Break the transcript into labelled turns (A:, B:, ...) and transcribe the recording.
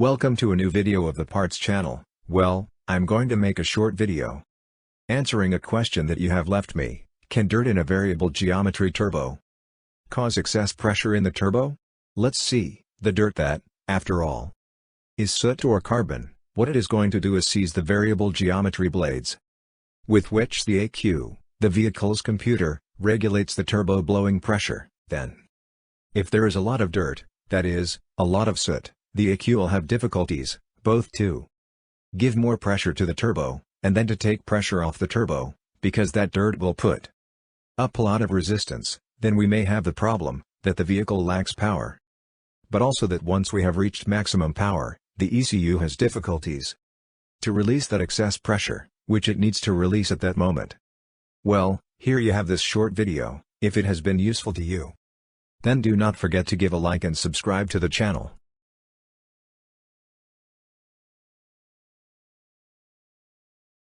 A: Welcome to a new video of the Parts channel. Well, I'm going to make a short video answering a question that you have left me. Can dirt in a variable geometry turbo cause excess pressure in the turbo? Let's see. The dirt that, after all, is soot or carbon, what it is going to do is seize the variable geometry blades with which the ECU, the vehicle's computer, regulates the turbo blowing pressure. Then, if there is a lot of dirt, that is, a lot of soot, the ECU will have difficulties, both to give more pressure to the turbo, and then to take pressure off the turbo, because that dirt will put up a lot of resistance. Then we may have the problem that the vehicle lacks power. But also that once we have reached maximum power, the ECU has difficulties to release that excess pressure, which it needs to release at that moment. Well, here you have this short video. If it has been useful to you, then do not forget to give a like and subscribe to the channel.